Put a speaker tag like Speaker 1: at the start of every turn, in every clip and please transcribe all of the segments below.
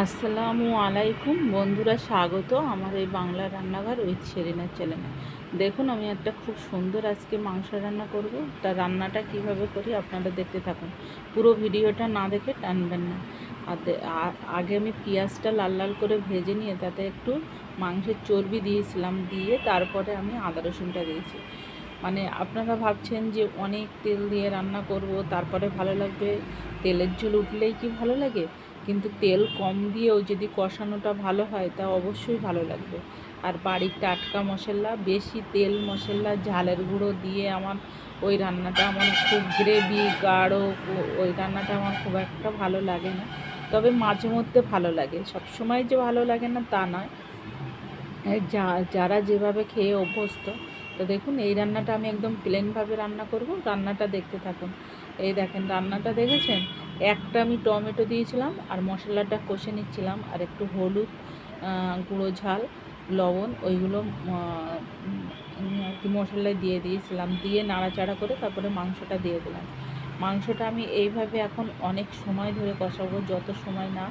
Speaker 1: আসসালামু আলাইকুম বন্ধুরা, স্বাগত আমার এই বাংলা রান্নাঘর উইথ শেরিনা চ্যানেলে। দেখুন, আমি একটা খুব সুন্দর আজকে মাংস রান্না করব। তা রান্নাটা কিভাবে করি আপনারা দেখতে থাকুন, পুরো ভিডিওটা না দেখে টানবেন না। আগে আমি পেঁয়াজটা লাল লাল করে ভেজে নিয়ে তাতে একটু মাংসের চর্বি দিয়েছিলাম, দিয়ে তারপরে আমি আদা রসুনটা দিয়েছি। মানে আপনারা ভাবছেন যে অনেক তেল দিয়ে রান্না করব তারপরে ভালো লাগবে, তেলের ঝোল উঠলেই কি ভালো লাগে? কিন্তু তেল কম দিয়েও যদি কষানোটা ভালো হয় তা অবশ্যই ভালো লাগবে। আর বাড়ির টাটকা মশলা, বেশি তেল মশলা ঝালের গুঁড়ো দিয়ে আমার ওই রান্নাটা আমার খুব গ্রেভি গাঢ়, ওই রান্নাটা আমার খুব একটা ভালো লাগে না। তবে মাঝে মধ্যে ভালো লাগে, সবসময় যে ভালো লাগে না তা নয়। যারা যেভাবে খেয়ে অভ্যস্ত। তো দেখুন, এই রান্নাটা আমি একদম প্লেনভাবে রান্না করব, রান্নাটা দেখতে থাকুন। এই দেখেন, রান্নাটা দেখেছেন, একটা আমি টমেটো দিয়েছিলাম আর মশলাটা কষে নিচ্ছিলাম, আর একটু হলুদ, গুঁড়ো ঝাল, লবণ ওইগুলো আর কি মশলায় দিয়ে দিয়েছিলাম, দিয়ে নাড়াচাড়া করে তারপরে মাংসটা দিয়ে দিলাম। মাংসটা আমি এইভাবে এখন অনেক সময় ধরে কষাবো, যত সময় না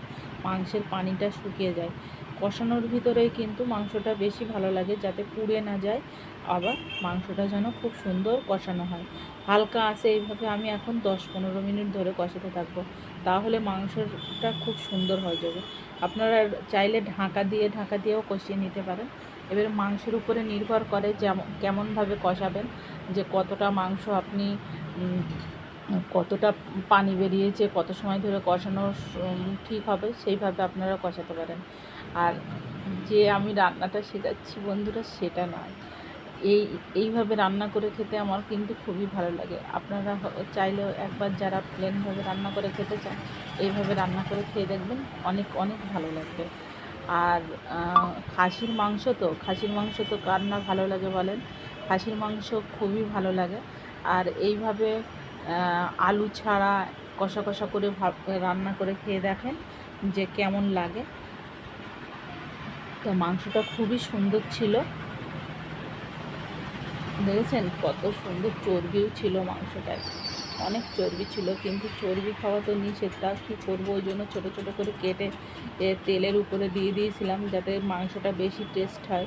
Speaker 1: মাংসের পানিটা শুকিয়ে যায়। কষানোর ভিতরেই কিন্তু মাংসটা বেশি ভালো লাগে, যাতে পুড়ে না যায়, আবার মাংসটা যেন খুব সুন্দর কষানো হয়। হালকা আছে এইভাবে আমি এখন 10-15 মিনিট ধরে কষাতে থাকবো, তাহলে মাংসটা খুব সুন্দর হয়ে যাবে। আপনারা চাইলে ঢাকা দিয়েও কষিয়ে নিতে পারেন। এবার মাংসের উপরে নির্ভর করে যেমন কেমনভাবে কষাবেন, যে কতটা মাংস আপনি কতটা পানি বেরিয়েছে, কত সময় ধরে কষানো ঠিক হবে, সেইভাবে আপনারা কষাতে পারেন। আর যে আমি রান্নাটা শেখাচ্ছি বন্ধুরা, সেটা নয়, এইভাবে রান্না করে খেতে আমার কিন্তু খুবই ভালো লাগে। আপনারা চাইলেও একবার, যারা প্লেনভাবে রান্না করে খেতে চান, এইভাবে রান্না করে খেয়ে দেখবেন, অনেক অনেক ভালো লাগবে। আর খাসির মাংস তো কার না ভালো লাগে বলেন? খাসির মাংস খুবই ভালো লাগে। আর এইভাবে আলু ছাড়া কষা কষা করে রান্না করে খেয়ে দেখেন যে কেমন লাগে। তো মাংসটা খুবই সুন্দর ছিল, দেখেছেন কত সুন্দর চর্বিও ছিল মাংসটায়, অনেক চর্বি ছিল। কিন্তু চর্বি খাওয়া তো নিষেধ, তা কী করবো, ওই জন্য ছোটো ছোটো করে কেটে তেলের উপরে দিয়ে দিয়েছিলাম, যাতে মাংসটা বেশি টেস্ট হয়।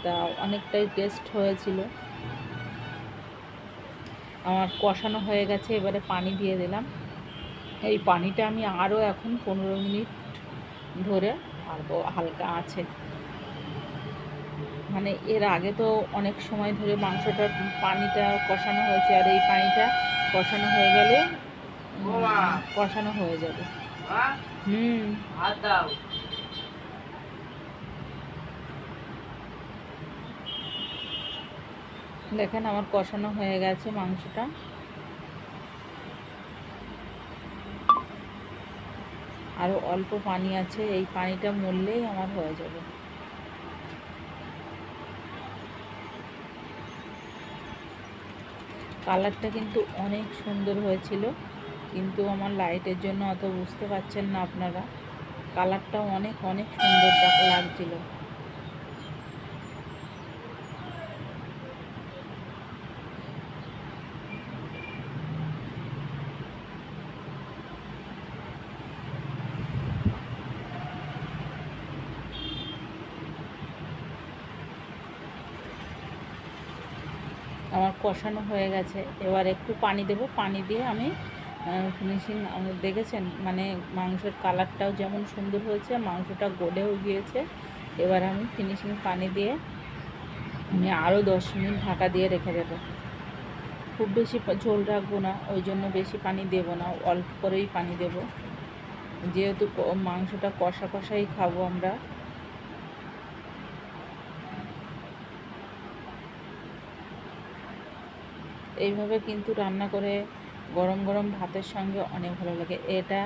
Speaker 1: তা অনেকটাই টেস্ট হয়েছিল। আমার কষানো হয়ে গেছে, এবারে পানি দিয়ে দিলাম। এই পানিটা আমি আরও এখন 15 মিনিট ধরে পারবো হালকা আছে। মানে এর আগে তো অনেক সময় ধরে মাংসটার পানিটা কষানো হয়েছে, আর এই পানিটা কষানো হয়ে গেলে কষানো হয়ে যাবে। দেখেন, আমার কষানো হয়ে গেছে মাংসটা। আরও অল্প পানি আছে, এই পানিটা মরলেই আমার হয়ে যাবে। কালারটা কিন্তু অনেক সুন্দর হয়েছিল, কিন্তু আমার লাইটের জন্য অত বুঝতে পারছেন না আপনারা। কালারটা অনেক অনেক সুন্দর লাগছিল। আমার কষানো হয়ে গেছে, এবার একটু পানি দেব, পানি দিয়ে আমি ফিনিশিং। দেখেছেন, মানে মাংসের কালারটাও যেমন সুন্দর হয়েছে, মাংসটা গলেও গিয়েছে। এবার আমি ফিনিশিং পানি দিয়ে আমি আরও 10 মিনিট ঢাকা দিয়ে রেখে দেবো। খুব বেশি ঝোল রাখবো না, ওই জন্য বেশি পানি দেব না, অল্প করেই পানি দেব, যেহেতু মাংসটা কষা কষাই খাবো আমরা। এইভাবে কিন্তু রান্না করে গরম গরম ভাতের সঙ্গে অনেক ভালো লাগে। এটা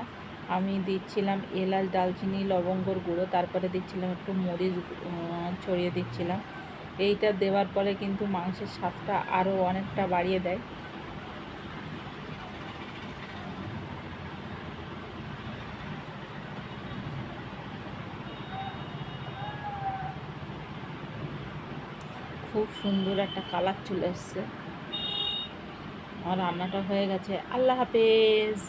Speaker 1: আমি দিচ্ছিলাম এলাচ, দালচিনি, লবঙ্গর গুঁড়ো, তারপরে দিচ্ছিলাম একটু মরিচ ছড়িয়ে দিচ্ছিলাম। এইটা দেওয়ার পরে কিন্তু মাংসের স্বাদটা আরও অনেকটা বাড়িয়ে দেয়। খুব সুন্দর একটা কালার চলে এসছে। আমার রান্নাটা হয়ে গেছে। আল্লাহ হাফেজ।